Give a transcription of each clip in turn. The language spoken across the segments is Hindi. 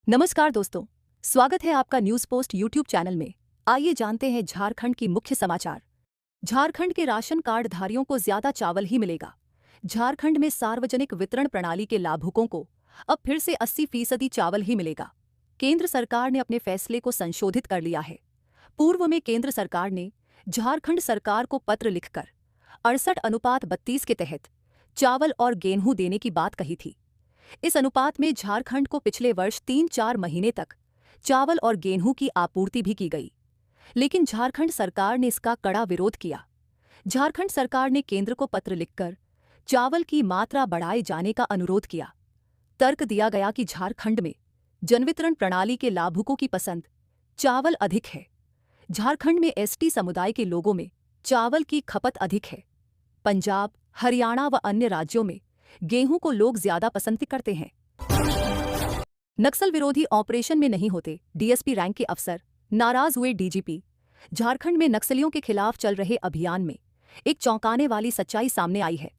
नमस्कार दोस्तों, स्वागत है आपका न्यूज़ पोस्ट यूट्यूब चैनल में। आइए जानते हैं झारखंड की मुख्य समाचार। झारखंड के राशन कार्ड धारियों को ज्यादा चावल ही मिलेगा। झारखंड में सार्वजनिक वितरण प्रणाली के लाभुकों को अब फिर से 80% चावल ही मिलेगा। केंद्र सरकार ने अपने फैसले को संशोधित कर लिया है। पूर्व में केंद्र सरकार ने झारखंड सरकार को पत्र लिखकर 68:32 के तहत चावल और गेहूं देने की बात कही थी। इस अनुपात में झारखंड को पिछले वर्ष 3-4 महीने तक चावल और गेहूं की आपूर्ति भी की गई, लेकिन झारखंड सरकार ने इसका कड़ा विरोध किया। झारखंड सरकार ने केंद्र को पत्र लिखकर चावल की मात्रा बढ़ाए जाने का अनुरोध किया। तर्क दिया गया कि झारखंड में जनवितरण प्रणाली के लाभुकों की पसंद चावल अधिक है। झारखंड में एसटी समुदाय के लोगों में चावल की खपत अधिक है। पंजाब, हरियाणा व अन्य राज्यों में गेहूं को लोग ज्यादा पसंद करते हैं। नक्सल विरोधी ऑपरेशन में नहीं होते डीएसपी रैंक के अफसर, नाराज हुए डीजीपी। झारखंड में नक्सलियों के खिलाफ चल रहे अभियान में एक चौंकाने वाली सच्चाई सामने आई है।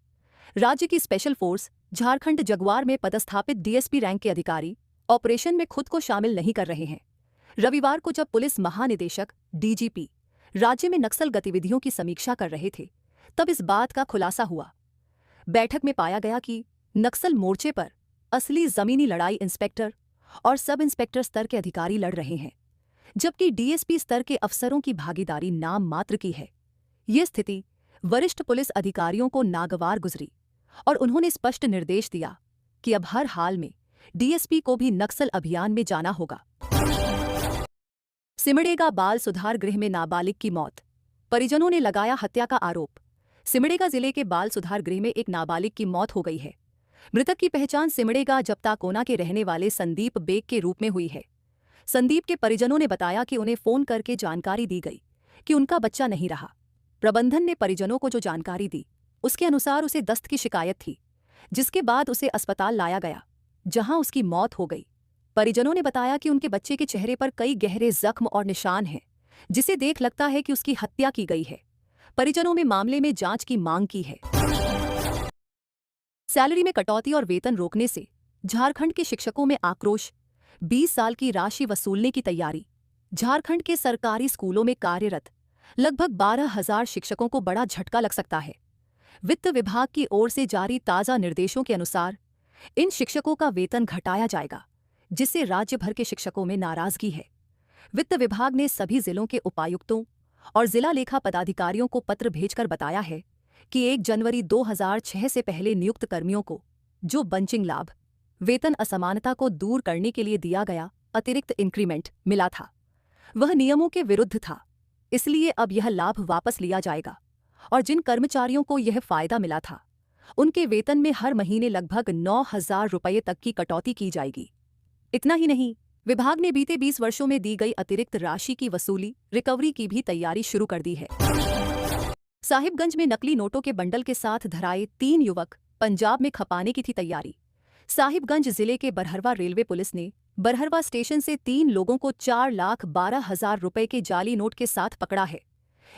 राज्य की स्पेशल फोर्स झारखंड जगुआर में पदस्थापित डीएसपी रैंक के अधिकारी ऑपरेशन में खुद को शामिल नहीं कर रहे हैं। रविवार को जब पुलिस महानिदेशक डीजीपी राज्य में नक्सल गतिविधियों की समीक्षा कर रहे थे, तब इस बात का खुलासा हुआ। बैठक में पाया गया कि नक्सल मोर्चे पर असली जमीनी लड़ाई इंस्पेक्टर और सब इंस्पेक्टर स्तर के अधिकारी लड़ रहे हैं, जबकि डीएसपी स्तर के अफसरों की भागीदारी नाम मात्र की है। ये स्थिति वरिष्ठ पुलिस अधिकारियों को नागवार गुजरी और उन्होंने स्पष्ट निर्देश दिया कि अब हर हाल में डीएसपी को भी नक्सल अभियान में जाना होगा। सिमडेगा बाल सुधार गृह में नाबालिग की मौत, परिजनों ने लगाया हत्या का आरोप। सिमडेगा जिले के बाल सुधार गृह में एक नाबालिग की मौत हो गई है। मृतक की पहचान सिमडेगा जप्ताकोना के रहने वाले संदीप बेग के रूप में हुई है। संदीप के परिजनों ने बताया कि उन्हें फोन करके जानकारी दी गई कि उनका बच्चा नहीं रहा। प्रबंधन ने परिजनों को जो जानकारी दी, उसके अनुसार उसे दस्त की शिकायत थी, जिसके बाद उसे अस्पताल लाया गया, जहां उसकी मौत हो गई। परिजनों ने बताया कि उनके बच्चे के चेहरे पर कई गहरे जख्म और निशान हैं, जिसे देख लगता है कि उसकी हत्या की गई है। परिजनों में मामले में जांच की मांग की है। सैलरी में कटौती और वेतन रोकने से झारखंड के शिक्षकों में आक्रोश, 20 साल की राशि वसूलने की तैयारी। झारखंड के सरकारी स्कूलों में कार्यरत लगभग 12,000 शिक्षकों को बड़ा झटका लग सकता है। वित्त विभाग की ओर से जारी ताज़ा निर्देशों के अनुसार इन शिक्षकों का वेतन घटाया जाएगा, जिससे राज्य भर के शिक्षकों में नाराजगी है। वित्त विभाग ने सभी जिलों के उपायुक्तों और जिला लेखा पदाधिकारियों को पत्र भेजकर बताया है कि 1 जनवरी 2006 से पहले नियुक्त कर्मियों को जो बंचिंग लाभ, वेतन असमानता को दूर करने के लिए दिया गया अतिरिक्त इंक्रीमेंट मिला था, वह नियमों के विरुद्ध था। इसलिए अब यह लाभ वापस लिया जाएगा और जिन कर्मचारियों को यह फायदा मिला था, उनके वेतन में हर महीने लगभग 9,000 रुपये तक की कटौती की जाएगी। इतना ही नहीं, विभाग ने बीते 20 वर्षों में दी गई अतिरिक्त राशि की वसूली, रिकवरी की भी तैयारी शुरू कर दी है। साहिबगंज में नकली नोटों के बंडल के साथ धराए 3 युवक पंजाब में खपाने की थी तैयारी। साहिबगंज जिले के बरहरवा रेलवे पुलिस ने बरहरवा स्टेशन से 3 लोगों को 4,12,000 रुपये के जाली नोट के साथ पकड़ा है।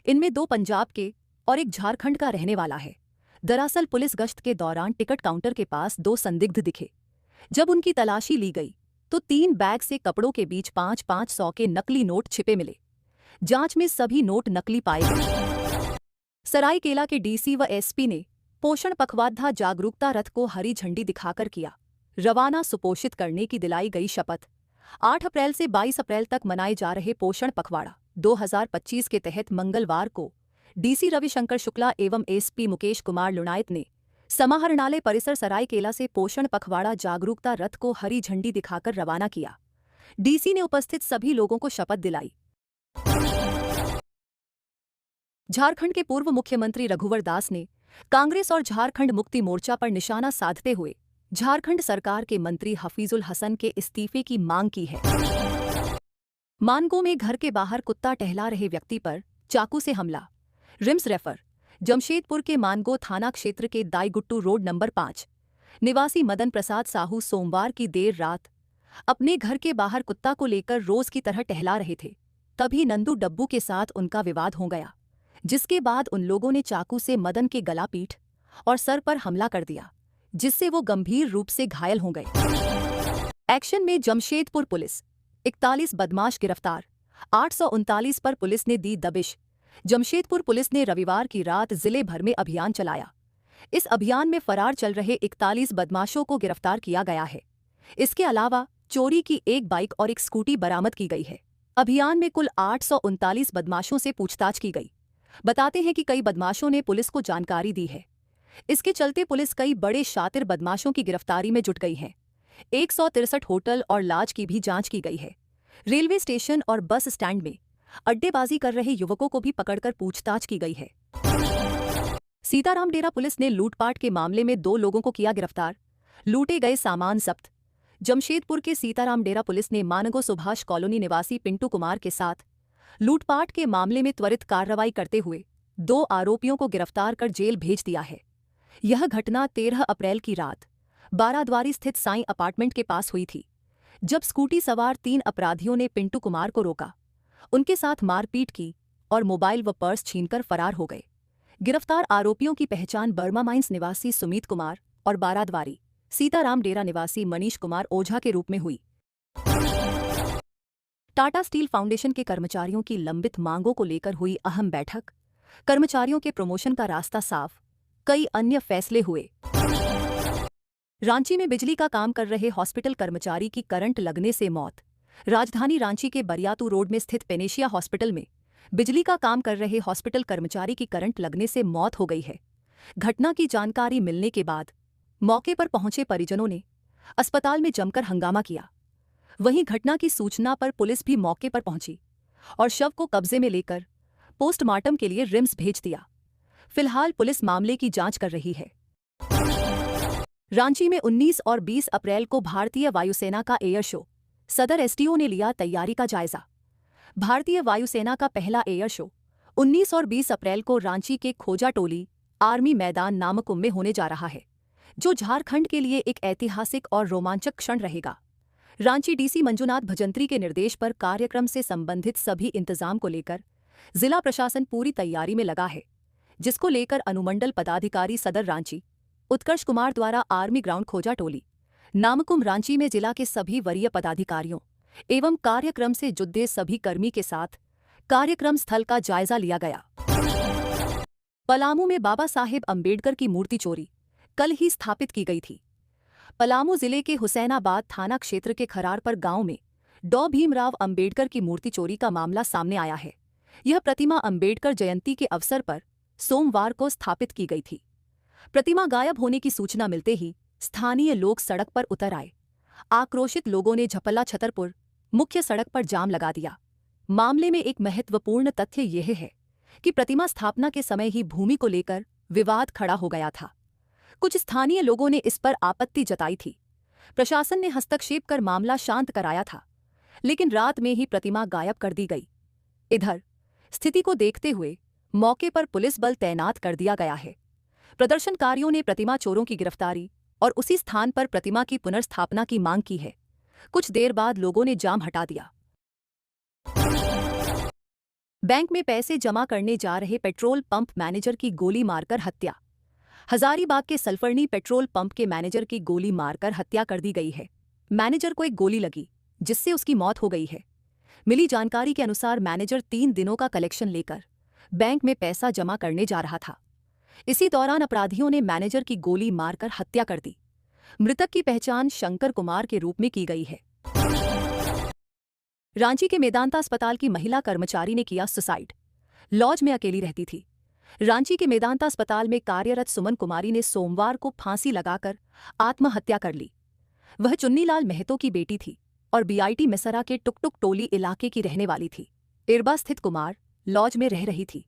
इनमें 2 पंजाब के और एक झारखंड का रहने वाला है। दरअसल पुलिस गश्त के दौरान टिकट काउंटर के पास 2 संदिग्ध दिखे। जब उनकी तलाशी ली गई तो 3 बैग से कपड़ों के बीच 500 के नकली नोट छिपे मिले। जांच में सभी नोट नकली पाए गए। सरायकेला के डीसी व एसपी ने पोषण पखवाड़ा जागरूकता रथ को हरी झंडी दिखाकर किया रवाना। सुपोषित करने की दिलाई गई शपथ। 8 अप्रैल से 22 अप्रैल तक मनाए जा रहे पोषण पखवाड़ा 2025 के तहत मंगलवार को डीसी रविशंकर शुक्ला एवं एसपी मुकेश कुमार लुणायत ने समाहरणालय परिसर सरायकेला से पोषण पखवाड़ा जागरूकता रथ को हरी झंडी दिखाकर रवाना किया। डीसी ने उपस्थित सभी लोगों को शपथ दिलाई। झारखंड के पूर्व मुख्यमंत्री रघुवर दास ने कांग्रेस और झारखंड मुक्ति मोर्चा पर निशाना साधते हुए झारखंड सरकार के मंत्री हफीजुल हसन के इस्तीफे की मांग की है। मानगो में घर के बाहर कुत्ता टहला रहे व्यक्ति पर चाकू से हमला। RIMS refer. जमशेदपुर के मानगो थाना क्षेत्र के दाईगुट्टू रोड नंबर 5 निवासी मदन प्रसाद साहू सोमवार की देर रात अपने घर के बाहर कुत्ता को लेकर रोज की तरह टहला रहे थे। तभी नंदू डब्बू के साथ उनका विवाद हो गया, जिसके बाद उन लोगों ने चाकू से मदन के गला, पीठ और सर पर हमला कर दिया, जिससे वो गंभीर रूप से घायल हो गए। एक्शन में जमशेदपुर पुलिस, 41 बदमाश गिरफ्तार, 839 पर पुलिस ने दी दबिश। जमशेदपुर पुलिस ने रविवार की रात जिले भर में अभियान चलाया। इस अभियान में फरार चल रहे 41 बदमाशों को गिरफ्तार किया गया है। इसके अलावा चोरी की एक बाइक और एक स्कूटी बरामद की गई है। अभियान में कुल 839 बदमाशों से पूछताछ की गई। बताते हैं कि कई बदमाशों ने पुलिस को जानकारी दी है। इसके चलते पुलिस कई बड़े शातिर बदमाशों की गिरफ्तारी में जुट गई है। 163 होटल और लॉज की भी जांच की गई है। रेलवे स्टेशन और बस स्टैंड में अड्डेबाजी कर रहे युवकों को भी पकड़कर पूछताछ की गई है। सीताराम डेरा पुलिस ने लूटपाट के मामले में 2 लोगों को किया गिरफ्तार, लूटे गए सामान जब्त। जमशेदपुर के सीताराम डेरा पुलिस ने मानगो सुभाष कॉलोनी निवासी पिंटू कुमार के साथ लूटपाट के मामले में त्वरित कार्रवाई करते हुए 2 आरोपियों को गिरफ्तार कर जेल भेज दिया है। यह घटना 13 अप्रैल की रात बाराद्वारी स्थित साईं अपार्टमेंट के पास हुई थी, जब स्कूटी सवार 3 अपराधियों ने पिंटू कुमार को रोका, उनके साथ मारपीट की और मोबाइल व पर्स छीनकर फरार हो गए। गिरफ्तार आरोपियों की पहचान बर्मा माइंस निवासी सुमित कुमार और बाराद्वारी सीताराम डेरा निवासी मनीष कुमार ओझा के रूप में हुई। टाटा स्टील फाउंडेशन के कर्मचारियों की लंबित मांगों को लेकर हुई अहम बैठक, कर्मचारियों के प्रमोशन का रास्ता साफ, कई अन्य फैसले हुए। रांची में बिजली का काम कर रहे हॉस्पिटल कर्मचारी की करंट लगने से मौत। राजधानी रांची के बरियातू रोड में स्थित पेनेशिया हॉस्पिटल में बिजली का काम कर रहे हॉस्पिटल कर्मचारी की करंट लगने से मौत हो गई है। घटना की जानकारी मिलने के बाद मौके पर पहुंचे परिजनों ने अस्पताल में जमकर हंगामा किया। वहीं घटना की सूचना पर पुलिस भी मौके पर पहुंची और शव को कब्जे में लेकर पोस्टमार्टम के लिए रिम्स भेज दिया। फिलहाल पुलिस मामले की जांच कर रही है। रांची में 19 और 20 अप्रैल को भारतीय वायुसेना का एयर शो, सदर एसडीओ ने लिया तैयारी का जायजा। भारतीय वायुसेना का पहला एयर शो 19 और 20 अप्रैल को रांची के खोजा टोली आर्मी मैदान नामकुम में होने जा रहा है, जो झारखंड के लिए एक ऐतिहासिक और रोमांचक क्षण रहेगा। रांची डीसी मंजुनाथ भजंत्री के निर्देश पर कार्यक्रम से संबंधित सभी इंतजाम को लेकर जिला प्रशासन पूरी तैयारी में लगा है, जिसको लेकर अनुमंडल पदाधिकारी सदर रांची उत्कर्ष कुमार द्वारा आर्मी ग्राउंड खोजा टोली नामकुम रांची में जिला के सभी वरीय पदाधिकारियों एवं कार्यक्रम से जुड़े सभी कर्मी के साथ कार्यक्रम स्थल का जायजा लिया गया। पलामू में बाबा साहेब अम्बेडकर की मूर्ति चोरी कल ही स्थापित की गई थी। पलामू जिले के हुसैनाबाद थाना क्षेत्र के खरारपर गांव में डॉ भीमराव अम्बेडकर की मूर्ति चोरी का मामला सामने आया है। यह प्रतिमा अम्बेडकर जयंती के अवसर पर सोमवार को स्थापित की गई थी। प्रतिमा गायब होने की सूचना मिलते ही स्थानीय लोग सड़क पर उतर आए। आक्रोशित लोगों ने झपला छतरपुर मुख्य सड़क पर जाम लगा दिया। मामले में एक महत्वपूर्ण तथ्य यह है कि प्रतिमा स्थापना के समय ही भूमि को लेकर विवाद खड़ा हो गया था। कुछ स्थानीय लोगों ने इस पर आपत्ति जताई थी। प्रशासन ने हस्तक्षेप कर मामला शांत कराया था, लेकिन रात में ही प्रतिमा गायब कर दी गई। इधर स्थिति को देखते हुए मौके पर पुलिस बल तैनात कर दिया गया है। प्रदर्शनकारियों ने प्रतिमा चोरों की गिरफ्तारी और उसी स्थान पर प्रतिमा की पुनर्स्थापना की मांग की है। कुछ देर बाद लोगों ने जाम हटा दिया। बैंक में पैसे जमा करने जा रहे पेट्रोल पंप मैनेजर की गोली मारकर हत्या। हजारीबाग के सल्फरनी पेट्रोल पंप के मैनेजर की गोली मारकर हत्या कर दी गई है। मैनेजर को एक गोली लगी, जिससे उसकी मौत हो गई है। मिली जानकारी के अनुसार मैनेजर 3 दिनों का कलेक्शन लेकर बैंक में पैसा जमा करने जा रहा था। इसी दौरान अपराधियों ने मैनेजर की गोली मारकर हत्या कर दी। मृतक की पहचान शंकर कुमार के रूप में की गई है। रांची के मेदांता अस्पताल की महिला कर्मचारी ने किया सुसाइड। लॉज में अकेली रहती थी। रांची के मेदांता अस्पताल में कार्यरत सुमन कुमारी ने सोमवार को फांसी लगाकर आत्महत्या कर ली। वह चुन्नीलाल महतो की बेटी थी और बीआईटी मिसरा के टुकटुक टोली इलाके की रहने वाली थी। इरबा स्थित कुमार लॉज में रह रही थी।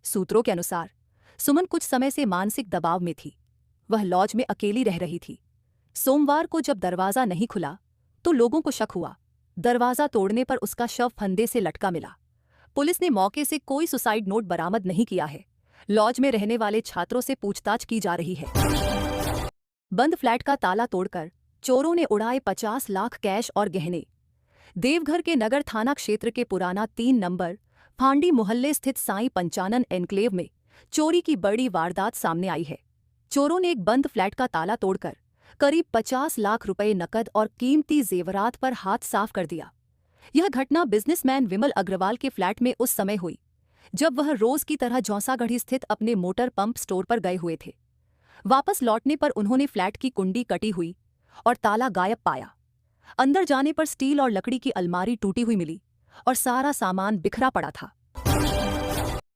सूत्रों के अनुसार सुमन कुछ समय से मानसिक दबाव में थी। वह लॉज में अकेली रह रही थी। सोमवार को जब दरवाजा नहीं खुला तो लोगों को शक हुआ। दरवाजा तोड़ने पर उसका शव फंदे से लटका मिला। पुलिस ने मौके से कोई सुसाइड नोट बरामद नहीं किया है। लॉज में रहने वाले छात्रों से पूछताछ की जा रही है। बंद फ्लैट का ताला तोड़कर चोरों ने उड़ाए 50 लाख कैश और गहने। देवघर के नगर थाना क्षेत्र के पुराना 3 नंबर फांडी मोहल्ले स्थित साईं पंचानन एन्क्लेव में चोरी की बड़ी वारदात सामने आई है। चोरों ने एक बंद फ्लैट का ताला तोड़कर करीब 50 लाख रुपए नकद और कीमती जेवरात पर हाथ साफ कर दिया। यह घटना बिजनेसमैन विमल अग्रवाल के फ्लैट में उस समय हुई जब वह रोज की तरह जौसागढ़ी स्थित अपने मोटर पंप स्टोर पर गए हुए थे। वापस लौटने पर उन्होंने फ्लैट की कुंडी कटी हुई और ताला गायब पाया। अंदर जाने पर स्टील और लकड़ी की अलमारी टूटी हुई मिली और सारा सामान बिखरा पड़ा था।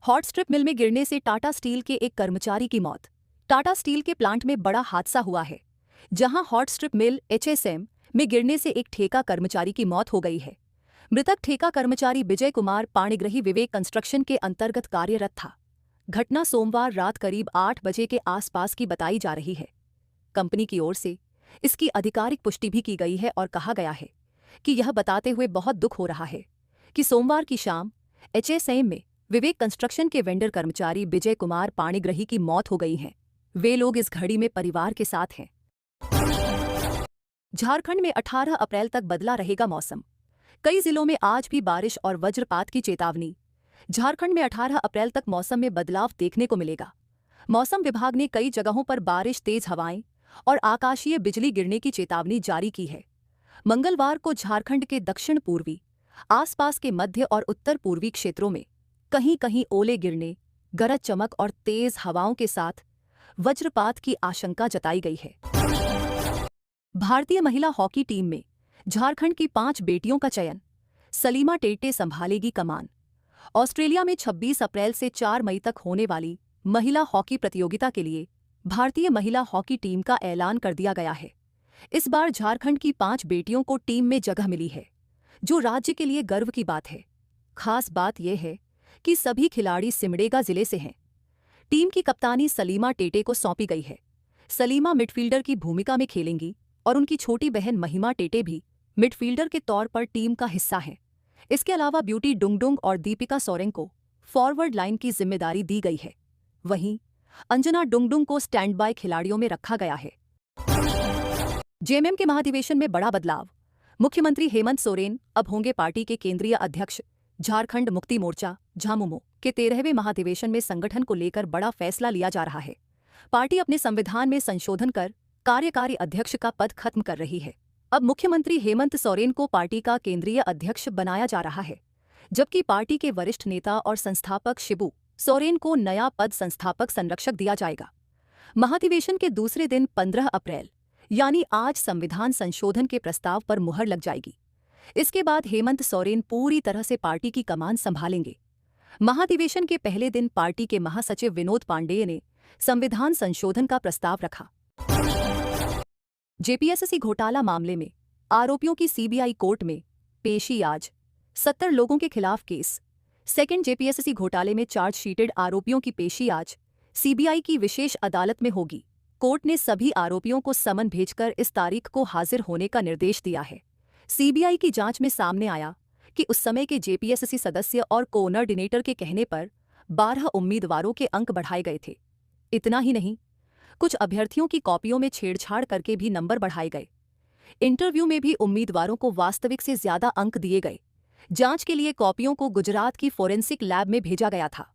हॉट स्ट्रिप मिल में गिरने से टाटा स्टील के एक कर्मचारी की मौत। टाटा स्टील के प्लांट में बड़ा हादसा हुआ है, जहां हॉट स्ट्रिप मिल HSM में गिरने से एक ठेका कर्मचारी की मौत हो गई है। मृतक ठेका कर्मचारी विजय कुमार पाणिग्रही विवेक कंस्ट्रक्शन के अंतर्गत कार्यरत था। घटना सोमवार रात करीब 8 बजे के आसपास की बताई जा रही है। कंपनी की ओर से इसकी आधिकारिक पुष्टि भी की गई है और कहा गया है कि यह बताते हुए बहुत दुख हो रहा है कि सोमवार की शाम HSM में विवेक कंस्ट्रक्शन के वेंडर कर्मचारी विजय कुमार पाणिग्रही की मौत हो गई है। वे लोग इस घड़ी में परिवार के साथ हैं। झारखंड में 18 अप्रैल तक बदला रहेगा मौसम। कई जिलों में आज भी बारिश और वज्रपात की चेतावनी। झारखंड में 18 अप्रैल तक मौसम में बदलाव देखने को मिलेगा। मौसम विभाग ने कई जगहों पर बारिश, तेज हवाएं और आकाशीय बिजली गिरने की चेतावनी जारी की है। मंगलवार को झारखंड के दक्षिण पूर्वी, आसपास के मध्य और उत्तर पूर्वी क्षेत्रों में कहीं कहीं ओले गिरने, गरज चमक और तेज हवाओं के साथ वज्रपात की आशंका जताई गई है। भारतीय महिला हॉकी टीम में झारखंड की 5 बेटियों का चयन। सलीमा टेटे संभालेगी कमान। ऑस्ट्रेलिया में 26 अप्रैल से 4 मई तक होने वाली महिला हॉकी प्रतियोगिता के लिए भारतीय महिला हॉकी टीम का ऐलान कर दिया गया है। इस बार झारखंड की 5 बेटियों को टीम में जगह मिली है, जो राज्य के लिए गर्व की बात है। खास बात यह है कि सभी खिलाड़ी सिमडेगा जिले से हैं। टीम की कप्तानी सलीमा टेटे को सौंपी गई है। सलीमा मिडफील्डर की भूमिका में खेलेंगी और उनकी छोटी बहन महिमा टेटे भी मिडफील्डर के तौर पर टीम का हिस्सा है। इसके अलावा ब्यूटी डुंगडुंग और दीपिका सोरेंग को फॉरवर्ड लाइन की जिम्मेदारी दी गई है। वहीं अंजना डुंगडुंग को स्टैंड बाय खिलाड़ियों में रखा गया है। जेएमएम के महाधिवेशन में बड़ा बदलाव। मुख्यमंत्री हेमंत सोरेन अब होंगे पार्टी के केंद्रीय अध्यक्ष। झारखंड मुक्ति मोर्चा झामुमो के 13वें महाधिवेशन में संगठन को लेकर बड़ा फैसला लिया जा रहा है। पार्टी अपने संविधान में संशोधन कर कार्यकारी अध्यक्ष का पद खत्म कर रही है। अब मुख्यमंत्री हेमंत सोरेन को पार्टी का केंद्रीय अध्यक्ष बनाया जा रहा है, जबकि पार्टी के वरिष्ठ नेता और संस्थापक शिबू सोरेन को नया पद संस्थापक संरक्षक दिया जाएगा। महाधिवेशन के दूसरे दिन 15 अप्रैल यानी आज संविधान संशोधन के प्रस्ताव पर मुहर लग जाएगी। इसके बाद हेमंत सोरेन पूरी तरह से पार्टी की कमान संभालेंगे। महाधिवेशन के पहले दिन पार्टी के महासचिव विनोद पांडेय ने संविधान संशोधन का प्रस्ताव रखा। जेपीएससी घोटाला मामले में आरोपियों की सीबीआई कोर्ट में पेशी आज। 70 लोगों के खिलाफ केस। सेकंड जेपीएससी घोटाले में चार्जशीटेड आरोपियों की पेशी आज सीबीआई की विशेष अदालत में होगी। कोर्ट ने सभी आरोपियों को समन भेजकर इस तारीख को हाजिर होने का निर्देश दिया है। सीबीआई की जांच में सामने आया कि उस समय के जेपीएससी सदस्य और कोऑर्डिनेटर के कहने पर 12 उम्मीदवारों के अंक बढ़ाए गए थे। इतना ही नहीं, कुछ अभ्यर्थियों की कॉपियों में छेड़छाड़ करके भी नंबर बढ़ाए गए। इंटरव्यू में भी उम्मीदवारों को वास्तविक से ज्यादा अंक दिए गए। जांच के लिए कॉपियों को गुजरात की फोरेंसिक लैब में भेजा गया था।